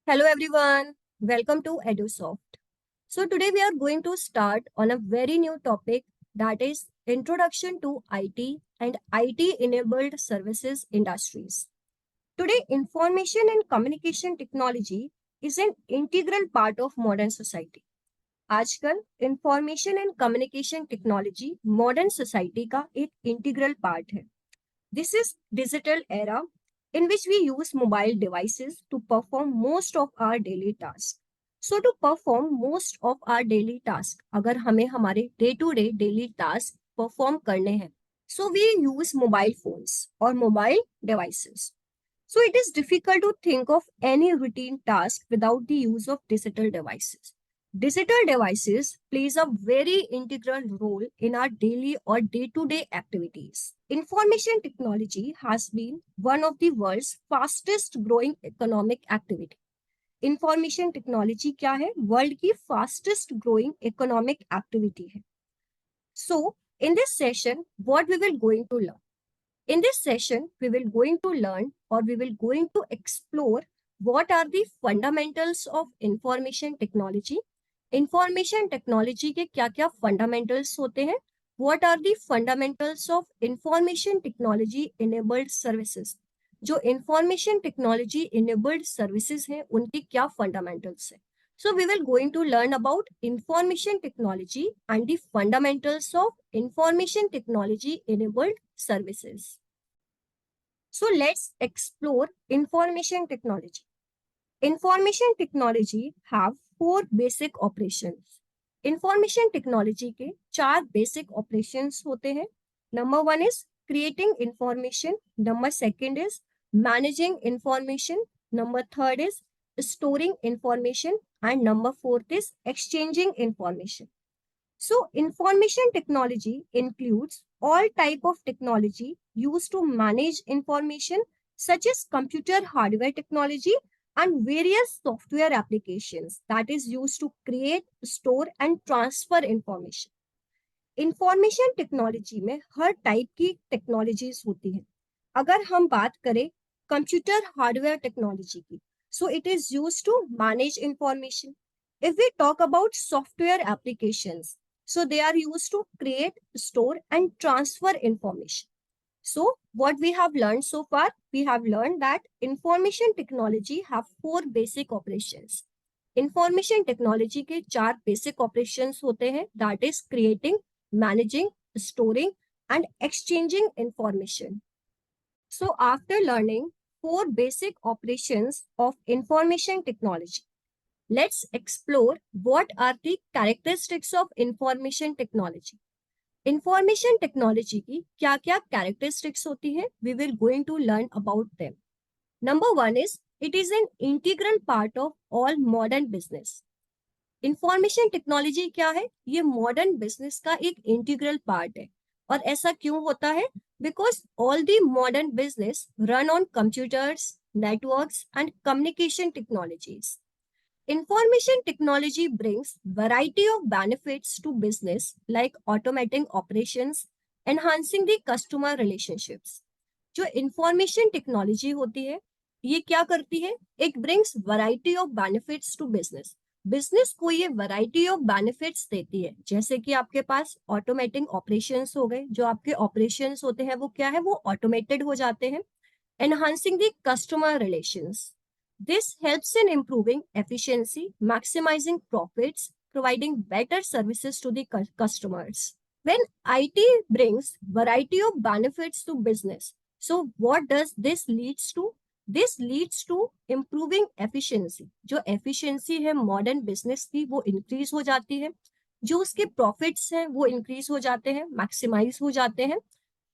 Hello everyone, welcome to EduSoft. So today we are going to start on a very new topic, that is Introduction to IT and IT enabled services industries. Today information and communication technology is an integral part of modern society. आजकल information and communication technology modern society का एक integral part है. This is digital era in which we use mobile devices to perform most of our daily tasks. So to perform most of our daily task, अगर हमें हमारे day to day daily task perform करने हैं, so we use mobile phones or mobile devices. So it is difficult to think of any routine task without the use of digital devices. Digital devices plays a very integral role in our daily or day-to-day activities. Information technology has been one of the world's fastest growing economic activity. Information technology क्या है? World की fastest growing economic activity है. So in this session, what we will going to learn? In this session, we will going to learn or we will going to explore what are the fundamentals of information technology. Information technology के क्या क्या fundamentals होते हैं, what are the fundamentals of information technology enabled services. जो information technology enabled services हैं उनके क्या fundamentals हैं. So we will going to learn about information technology and the fundamentals of information technology enabled services. So let's explore information technology. Information technology have four basic operations. Information technology के चार basic operations होते हैं. Number one is creating information. Number second is managing information. Number third is storing information. And number fourth is exchanging information. So information technology includes all type of technology used to manage information, such as computer hardware technology and various software applications that is used to create, store and transfer information. Information technology में हर type की technologies होती हैं. अगर हम बात करें computer hardware technology की, so it is used to manage information. If we talk about software applications, so they are used to create, store and transfer information. So what we have learned so far, we have learned that information technology have four basic operations. Information technology के चार basic operations होते हैं, that is creating, managing, storing and exchanging information. So after learning four basic operations of information technology, let's explore what are the characteristics of information technology. Information technology की क्या क्या characteristics होती है, we will going to learn about them. Number one is it is an integral part of all modern business. Information technology क्या है? ये modern business का एक इंटीग्रल पार्ट है. और ऐसा क्यों होता है? Because all the modern business run on computers, networks and communication technologies. Information technology brings variety of benefits to business like automating operations, enhancing the customer relationships. जो information technology होती है, ये क्या करती है? It brings variety of benefits to business. Business को ये variety of benefits देती है. जैसे कि आपके पास ऑटोमेटिंग ऑपरेशंस हो गए, जो आपके ऑपरेशंस होते हैं वो क्या है? वो ऑटोमेटेड हो जाते हैं. Enhancing the customer relations. This helps in improving efficiency, maximizing profits, providing better services to the customers. When IT brings variety of benefits to business, so what does this leads to? This leads to improving efficiency. जो efficiency है modern business की वो increase हो जाती है, जो उसके profits हैं वो increase हो जाते हैं, maximize हो जाते हैं.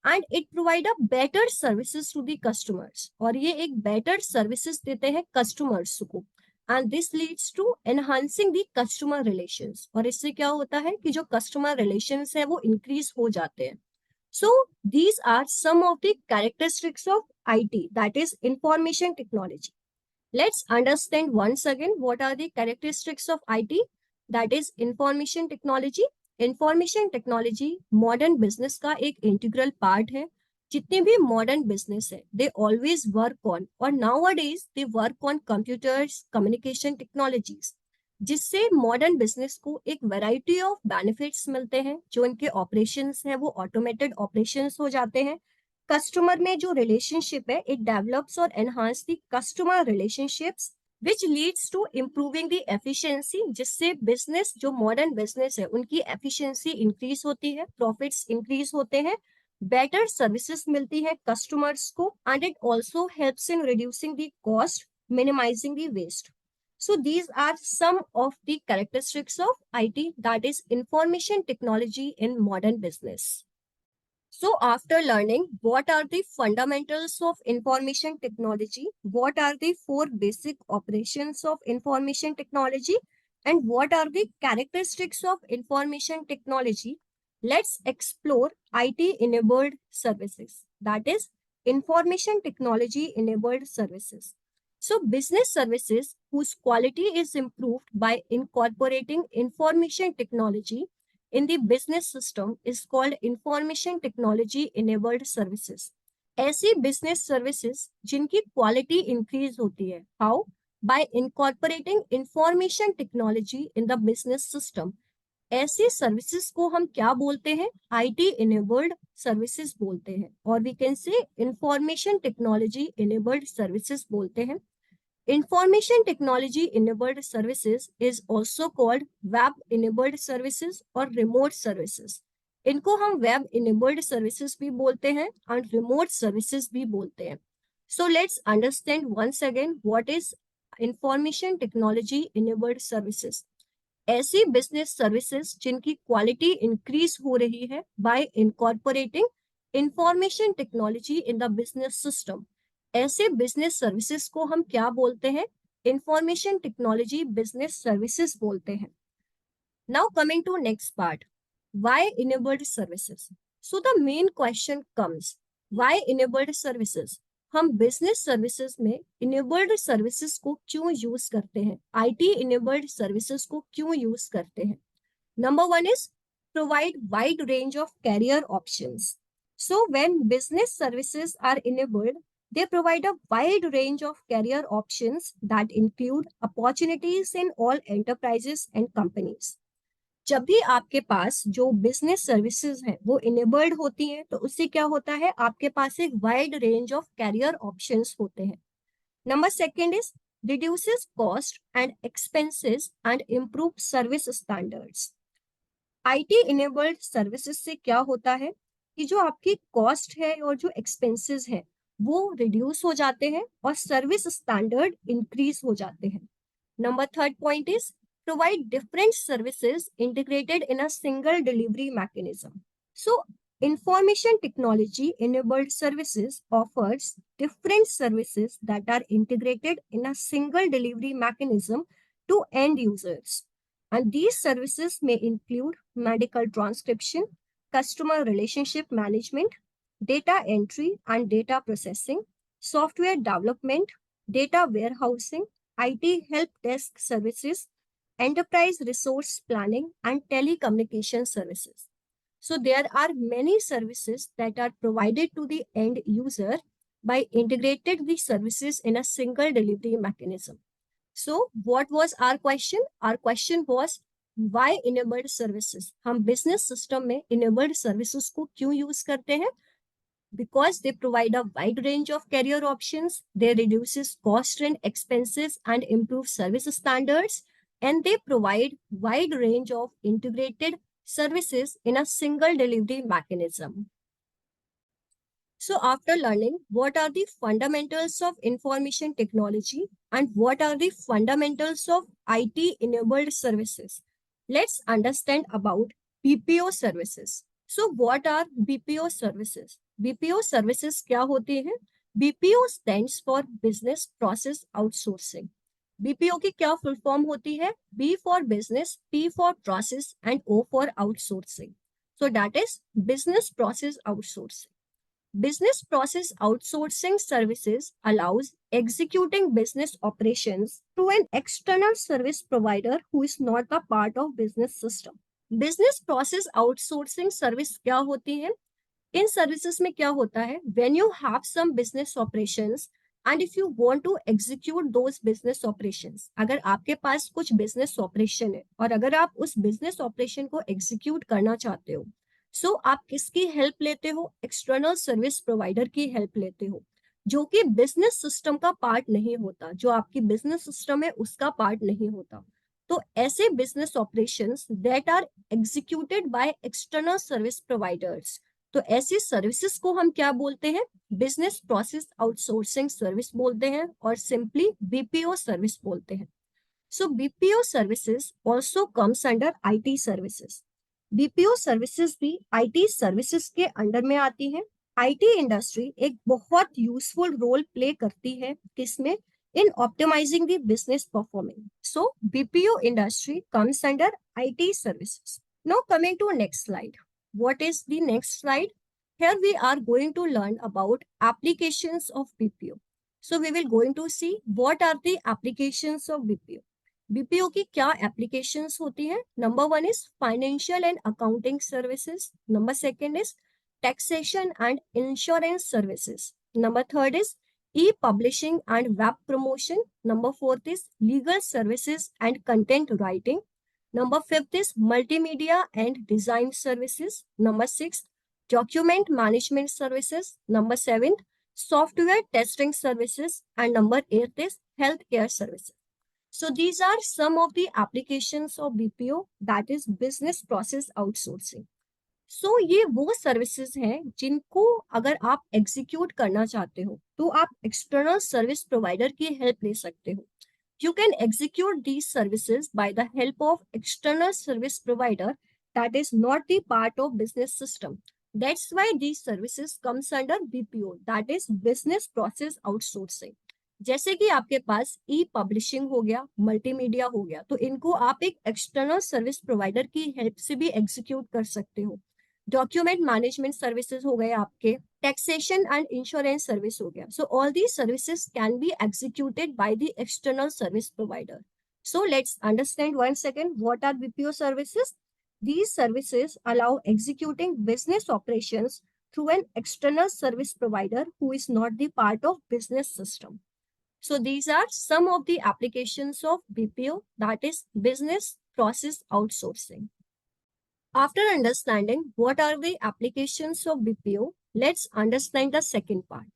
And it provide a better services to the customers. और ये एक बेटर सर्विसेज देते हैं कस्टमर्स को. And this leads to enhancing the customer relations. और इससे क्या होता है कि जो कस्टमर रिलेशंस है वो इंक्रीज हो जाते हैं. So these are some of the characteristics of IT, that is information technology. Let's understand once again what are the characteristics of IT, that is information technology. Information technology modern business का एक integral part है जितने भी modern business है they always work on, और now अडेज they work on computers, communication technologies, जिससे modern business को एक वैरायटी ऑफ बेनिफिट्स मिलते हैं। जो इनके ऑपरेशंस हैं वो ऑटोमेटेड ऑपरेशंस हो जाते हैं। कस्टमर में जो रिलेशनशिप है इट डेवलप्स और enhance the customer relationships which leads to improving the efficiency, जिससे बिजनेस जो मॉडर्न बिजनेस है उनकी एफिशिएंसी इंक्रीज होती है, प्रॉफिट्स इंक्रीज होते हैं, बेटर सर्विसेज मिलती है कस्टमर्स को, and it also helps in reducing the cost, minimizing the waste. So these are some of the characteristics of IT, that is information technology in modern business. So after learning what are the fundamentals of information technology, what are the four basic operations of information technology, and what are the characteristics of information technology, let's explore IT enabled services, that is information technology enabled services. So business services whose quality is improved by incorporating information technology in the business system is called information technology enabled services. ऐसी business services जिनकी quality increase होती है, how? By incorporating information technology in the business system. ऐसी services को हम क्या बोलते हैं? IT enabled services बोलते हैं, और we can say information technology enabled services बोलते हैं. Information technology enabled services is also called web enabled services or remote services. इनको हम web enabled services भी बोलते हैं and remote services भी बोलते हैं. So let's understand once again what is information technology enabled services. ऐसी business services जिनकी quality increase हो रही है by incorporating information technology in the business system. ऐसे बिजनेस सर्विसेज को हम क्या बोलते हैं? इंफॉर्मेशन टेक्नोलॉजी बिजनेस सर्विसेज बोलते हैं. Now coming to next part, why enabled services. So the main question comes, why enabled services. हम बिजनेस सर्विसेज में इनेबल्ड सर्विसेज को क्यों यूज करते हैं? आईटी इनेबल्ड सर्विसेज को क्यों यूज करते हैं? Number one is provide wide range of career options. So when business services are enabled, they provide a wide range of career options that include opportunities in all enterprises and companies. जब भी आपके पास जो business services हैं वो enabled होती हैं तो उससे क्या होता है? आपके पास एक wide range of career options होते हैं. Number second is reduces cost and expenses and improve service standards. IT enabled services से क्या होता है कि जो आपकी कॉस्ट है और जो एक्सपेंसेस है वो रिड्यूस हो जाते हैं और सर्विस स्टैंडर्ड इंक्रीज हो जाते हैं. Number third point is provide different services integrated in a single delivery mechanism. So information technology enabled services offers different services that are integrated in a single delivery mechanism to end users. And these services may include medical transcription, customer relationship management, data entry and data processing, software development, data warehousing, IT help desk services, enterprise resource planning, and telecommunication services. So there are many services that are provided to the end user by integrated the services in a single delivery mechanism. So what was our question? Our question was why enabled services. हम business system में enabled services को क्यों use करते हैं? Because they provide a wide range of career options, they reduces cost and expenses and improve service standards, and they provide wide range of integrated services in a single delivery mechanism. So after learning what are the fundamentals of information technology and what are the fundamentals of IT enabled services, let's understand about BPO services. So what are BPO services? BPO services क्या होती हैं? BPO stands for Business Process Outsourcing. BPO की क्या full form होती है? B for business, P for process and O for outsourcing. So that is business process outsourcing. Business process outsourcing services allows executing business operations through an external service provider who is not a part of business system. Business process outsourcing service क्या होती है? इन services में क्या होता है, when you have some business operations and if you want to execute those business operations, अगर आपके पास कुछ बिजनेस ऑपरेशन है और अगर आप उस बिजनेस ऑपरेशन को एग्जीक्यूट करना चाहते हो, सो आप किसकी हेल्प लेते हो, एक्सटर्नल सर्विस प्रोवाइडर की हेल्प लेते हो, जो कि बिजनेस सिस्टम का पार्ट नहीं होता, जो आपकी बिजनेस सिस्टम है उसका पार्ट नहीं होता। तो ऐसे business operations that are executed by external service providers, तो ऐसी सर्विसेज को हम क्या बोलते हैं, बिजनेस प्रोसेस आउटसोर्सिंग सर्विस बोलते हैं और सिंपली बीपीओ सर्विस बोलते हैं। So BPO services also comes under IT services. BPO services भी आईटी सर्विसेज के अंडर में आती हैं। आईटी इंडस्ट्री एक बहुत यूजफुल रोल प्ले करती है किसमें, in optimizing the business performance. So BPO industry comes under IT services. Now coming to next slide. What is the next slide? Here we are going to learn about applications of BPO. So we will going to see what are the applications of BPO. BPO की क्या applications होती हैं? Number one is financial and accounting services. Number second is taxation and insurance services. Number third is e-publishing and web promotion. Number fourth is legal services and content writing. Number fifth is multimedia and design services. Number six, document management services. Number seven, software testing services. And number eight is healthcare services. So these are some of the applications of BPO, that is business process outsourcing. So ये वो services हैं जिनको अगर आप execute करना चाहते हो तो आप एक्सटर्नल सर्विस प्रोवाइडर की हेल्प ले सकते हो. You can execute these services by the help of external service provider that is not the part of business system. That's why these services comes under BPO, that is business process outsourcing. जैसे कि आपके पास ई publishing हो गया, multimedia हो गया, तो इनको आप एक एक्सटर्नल सर्विस प्रोवाइडर की हेल्प से भी एग्जीक्यूट कर सकते हो. डॉक्यूमेंट मैनेजमेंट सर्विसेज हो गए आपके, taxation and insurance service हो गया. So all these services can be executed by the external service provider. So let's understand once again what are BPO services. These services allow executing business operations through an external service provider who is not the part of business system. So these are some of the applications of BPO, that is business process outsourcing. After understanding what are the applications of BPO, let's understand the second part.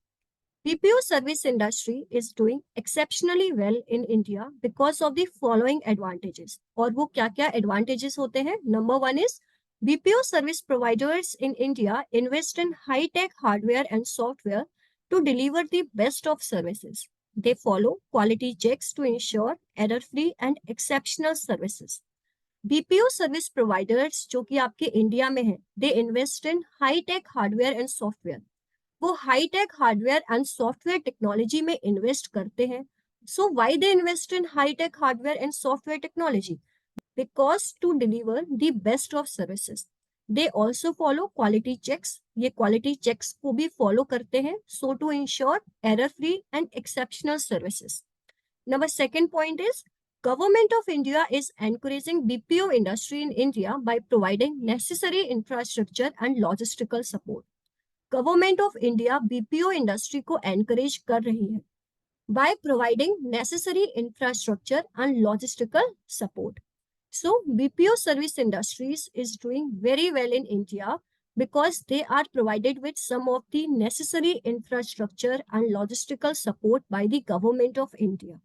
BPO service industry is doing exceptionally well in India because of the following advantages. और वो क्या क्या advantages होते हैं? Number one is BPO service providers in India invest in high-tech hardware and software to deliver the best of services. They follow quality checks to ensure error-free and exceptional services. BPO service providers जो कि आपके India में है, they invest in high tech hardware and software. वो high tech hardware and software technology में invest करते हैं. So why they invest in high tech hardware and software technology? Because to deliver the best of services. They also follow quality checks. ये quality checks को भी follow करते हैं, so to ensure error free and exceptional services. Number second point is Government of India is encouraging BPO industry in India by providing necessary infrastructure and logistical support. Government of India BPO industry को encourage कर रही है by providing necessary infrastructure and logistical support. So BPO service industries is doing very well in India because they are provided with some of the necessary infrastructure and logistical support by the Government of India.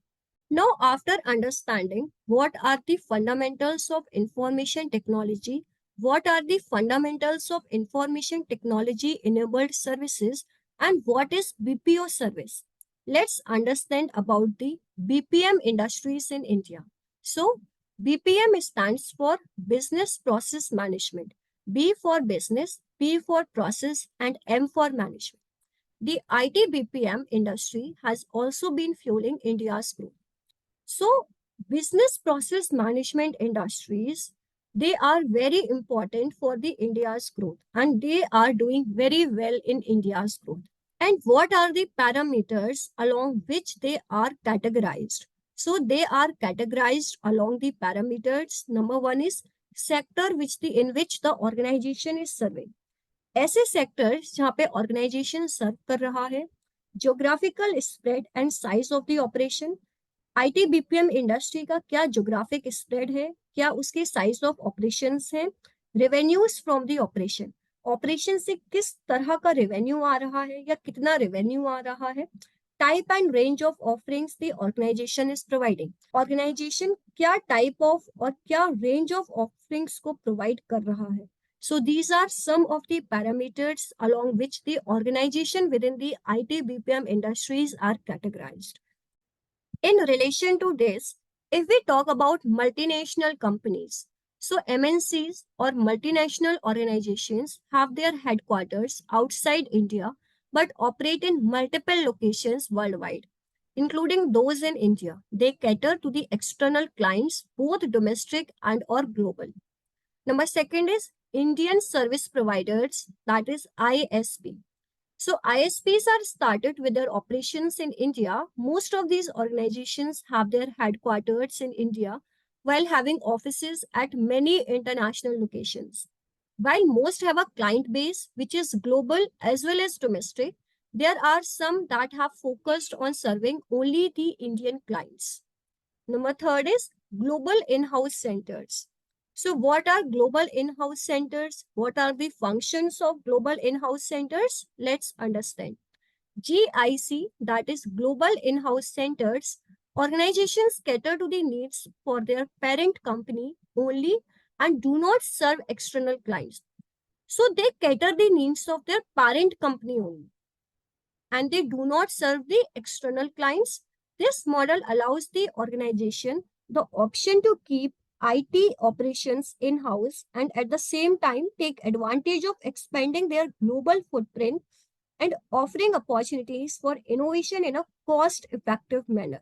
Now, after understanding what are the fundamentals of information technology, what are the fundamentals of information technology enabled services, and what is BPO service, let's understand about the BPM industries in India. So, BPM stands for Business Process Management. B for business, P for process, and M for management. The IT BPM industry has also been fueling India's growth. So business process management industries, they are very important for the India's growth and they are doing very well in India's growth. And what are the parameters along which they are categorized? So they are categorized along the parameters. Number one is sector in which the organization is serving. ऐसे sectors जहाँ पे organisation सर्व कर रहा है, geographical spread and size of the operation, IT BPM industry का क्या geographic spread है, क्या उसके साइज ऑफ ऑपरेशंस है, revenues from the operation, operation से किस तरह का रेवेन्यू आ रहा है या कितना रेवेन्यू आ रहा है, type and range of offerings the organisation is providing, organisation क्या टाइप ऑफ और क्या रेंज ऑफ ऑफरिंग्स को प्रोवाइड कर रहा है. So these are some of the parameters along which the organization within the IT BPM industries are categorized. In relation to this, if we talk about multinational companies, so MNCs or multinational organizations have their headquarters outside India but operate in multiple locations worldwide, including those in India. They cater to the external clients, both domestic and or global. Number second is Indian service providers, that is ISP. So ISPs are started with their operations in India. Most of these organizations have their headquarters in India while having offices at many international locations. While most have a client base which is global as well as domestic, there are some that have focused on serving only the Indian clients. Number third is global in-house centers. So what are global in-house centers? What are the functions of global in-house centers? Let's understand. GIC, that is Global In-House Centers, organizations cater to the needs for their parent company only and do not serve external clients. So they cater the needs of their parent company only and they do not serve the external clients. This model allows the organization the option to keep IT operations in-house and at the same time take advantage of expanding their global footprint and offering opportunities for innovation in a cost-effective manner.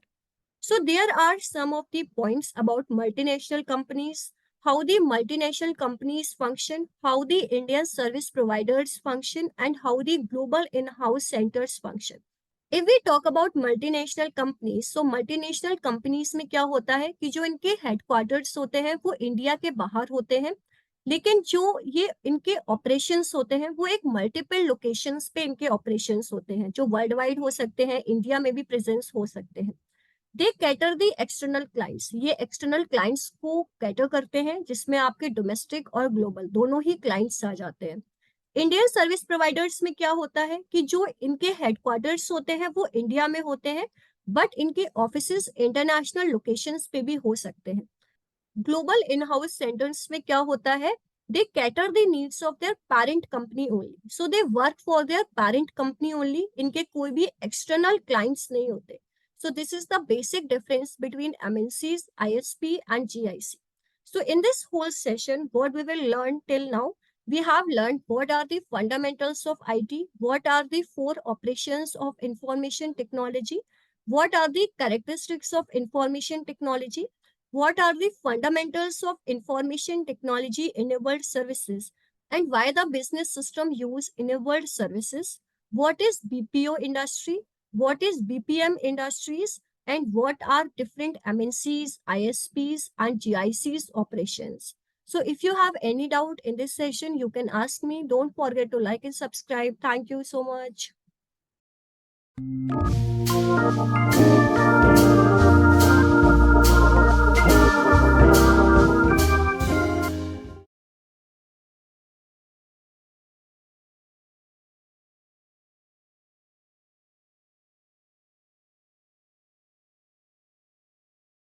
So there are some of the points about multinational companies, how the multinational companies function, how the Indian service providers function, and how the global in-house centers function. If we talk about multinational companies, so multinational companies में क्या होता है कि जो इनके headquarters होते हैं वो इंडिया के बाहर होते हैं, लेकिन जो ये इनके ऑपरेशंस होते हैं वो एक मल्टीपल लोकेशंस पे इनके ऑपरेशंस होते हैं जो वर्ल्ड वाइड हो सकते हैं, इंडिया में भी प्रेजेंस हो सकते हैं. दे कैटर दी एक्सटर्नल क्लाइंट्स, ये एक्सटर्नल क्लाइंट्स को कैटर करते हैं जिसमें आपके डोमेस्टिक और ग्लोबल दोनों ही क्लाइंट्स आ जाते हैं. इंडियन सर्विस प्रोवाइडर्स में क्या होता है कि जो इनके हेडक्वार्टर्स होते हैं वो इंडिया में होते हैं बट इनके ऑफिसेस इंटरनेशनल लोकेशंस पे भी हो सकते हैं. ग्लोबल इन हाउस सेंटर्स में क्या होता है, they cater the needs of their parent company only, so they work for their parent company only, इनके कोई भी एक्सटर्नल क्लाइंट्स नहीं होते. So this is the basic difference between MNCs, ISP and GIC. So in this whole session, what we will learn till now, we have learned what are the fundamentals of IT, what are the four operations of information technology, what are the characteristics of information technology, what are the fundamentals of information technology enabled services, and why the business system use enabled services, what is BPO industry, what is BPM industries, and what are different MNCs, ISPs, and GICs operations. So if you have any doubt in this session, you can ask me. Don't forget to like and subscribe. Thank you so much.